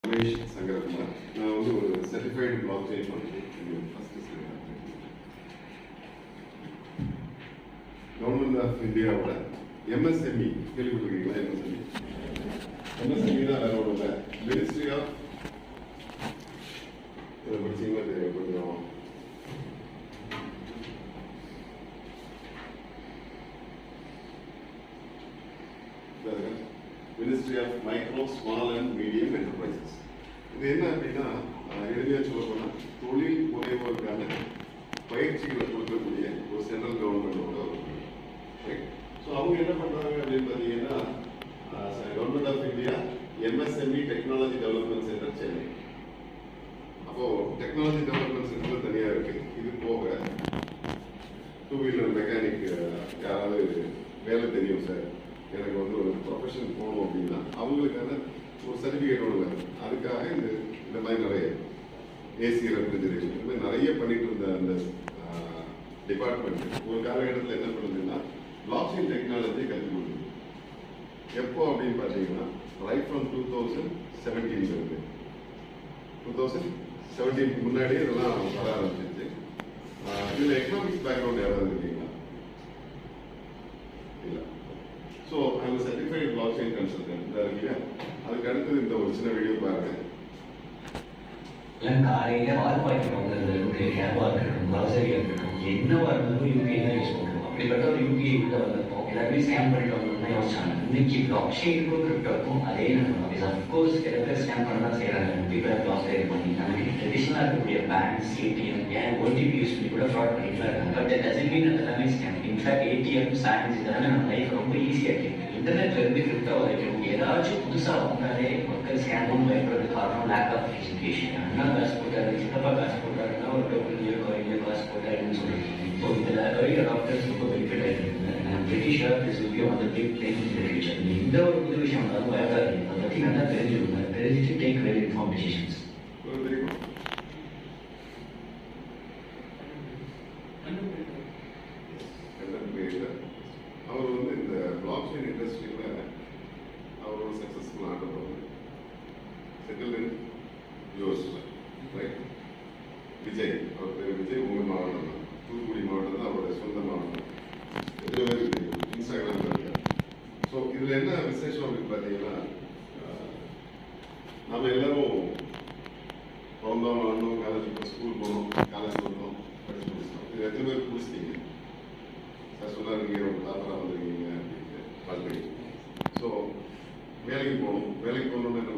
ரமேஷ் சங்கரகுமார். நான் வந்து ஒரு சர்டிஃபைடு பிளாக் செயின் பண்ணுறேன். கவர்மெண்ட் ஆஃப் இந்தியாவோட எம்எஸ்எம்இ கேள்விப்பட்டிருக்கீங்களா? எம்எஸ்எம்இ தான் வேற ஒன்றும் இல்லை. மினிஸ்ட்ரி ஆஃப் இதை படிச்சீங்கன்னா கொஞ்சம் ministry of micro small and medium enterprises. இது என்ன அப்படின்னா, எளிமையாக சொல்ல போனால் தொழில் முனைவோருக்கான பயிற்சிகளை கொடுக்கக்கூடிய ஒரு சென்ட்ரல் கவர்மெண்டோட ஒரு ரைட். ஸோ அவங்க என்ன பண்ணுறாங்க அப்படின்னு பார்த்தீங்கன்னா, government of India MSME technology development centre Chennai. அப்போது டெக்னாலஜி டெவலப்மெண்ட் சென்டர் தனியாக இருக்குது. இது போக 2 வீலர் மெக்கானிக் யாராவது வேலை தெரியும் சார், எனக்கு வந்து ஒரு ப்ரொஃபஷன் போகணும் அப்படின்னா அவங்களுக்கான ஒரு சர்டிஃபிகேட் ஒன்று வேணும். அதுக்காக இந்த மாதிரி நிறைய ஏசி ரெஃப்ரிஜரேஷன் இந்த மாதிரி நிறைய பண்ணிட்டு இருந்த அந்த டிபார்ட்மெண்ட் ஒரு காலகட்டத்தில் என்ன பண்ணுதுன்னா பிளாக் செயின் டெக்னாலஜியை கற்றுக் கொடுக்குது. எப்போ அப்படின்னு பார்த்தீங்கன்னா ரைட் ஃப்ரம் 2017 இருந்து 2017 முன்னாடியே இதெல்லாம் வர ஆரம்பிச்சிருச்சு. இதில் எக்கனாமிக்ஸ் பேக்ரவுண்ட் யாராவது இருக்கீங்களா? இல்லை. ஸோ அந்த சர்டிஃபைட் பிளாக் செயின் கன்சல்டன்ட் தான் இல்லையா? அதுக்கு அடுத்தது இந்த ஒரு சின்ன வீடியோ பாருங்க. காலையில பால் பாக்கெட் வாங்குறது, கேபாக இருக்கட்டும், கிராசரியாக இருக்கட்டும், என்னவா இருந்தாலும் யூபிஐ தான் யூஸ் பண்ணுறோம். அப்படிப்பட்ட ஒரு யூபிஐ உள்ள வந்தப்போ எல்லாருமே ஸ்கேன் பண்ணிட்டு வரணும்னு யோசிச்சாங்க. இன்னைக்கு பிளாக் செயினுக்கும் கிரிப்டோக்கும் அதே நம்ம அஃப்கோர்ஸ் சில பேர் ஸ்கேன் பண்ண தான் செய்கிறாங்க. பீப்பிள் கிளாஸ் கிரியேட் பண்ணி நமக்கு ட்ரெடிஷனலாக இருக்கக்கூடிய பேங்க்ஸ், ஏடிஎம், ஏன் ஓடிபி யூஸ் பண்ணி கூட ஃப்ராட் பண்ணிட்டு தான் இருக்காங்க. பட் டசன்ட் மீன் அது எல்லாமே ஸ்கேம். இன்ஃபேக்ட் ஏடிஎம், பேங்க்ஸ் இதெல்லாமே நம்ம லைஃப் ரொம்ப ஈஸியாக இருக்குது. இன்டர்நெட்ல இருந்து கிரிப்டோ வரைக்கும் ஏதாச்சும் புதுசாக வந்தாலே மக்கள் ஸ்கேன் பண்ணி பயப்படுறது காரணம் லேக் ஆஃப் எஜுகேஷன். அண்ணா காசு போட்டாரு, சித்தப்பா காசு போட்டாருன்னா ஒரு டோக்கன் இயக்கோ காசு போட்டாருன்னு சொல்லிட்டு இப்போ இதில் ஏர்லி அடாப்டர்ஸ் ரொம்ப பெனிஃபிட் ஆகிருக்கு. British this will be one of the big things in the future. இந்த ஒரு புது விஷயம் வந்தாலும் பயப்படாது. அதை பற்றி நல்லா தெரிஞ்சுக்கோங்க. தெரிஞ்சுட்டு டேக் வெரி இன்ஃபார்ம் டிசிஷன்ஸ். அவர் வந்து இந்த பிளாக் செயின் இண்டஸ்ட்ரியில் அவர் ஒரு சக்ஸஸ்ஃபுல் ஆண்டர்பிரனர். செட்டில் இன் யூஎஸ்ல ரைட். விஜய், அவர் பேர் விஜய். உங்கள் மாவட்டம் தான், தூத்துக்குடி மாவட்டம் தான் அவருடைய சொந்த மாவட்டம். எத்தனை பேருக்கு தெரியும்? இன்ஸ்டாகிராமில் இருக்கார். ஸோ இதில் என்ன விசேஷம் அப்படின்னு பார்த்தீங்கன்னா, நம்ம எல்லாரும் பிறந்தோம், வளர்ந்தோம், காலேஜ் இப்போ ஸ்கூல் போனோம், காலேஜ் வந்தோம், படிச்சு முடிச்சிட்டோம். இது எத்தனை பேர் முடிச்சிட்டீங்க? சார் சொன்னார், நீங்கள் ஒரு தாத்தராக வந்துருக்கீங்க அப்படின்ட்டு வாழ்க்கை. ஸோ வேலைக்கு போகணும். வேலைக்கு போகணுன்னு என்ன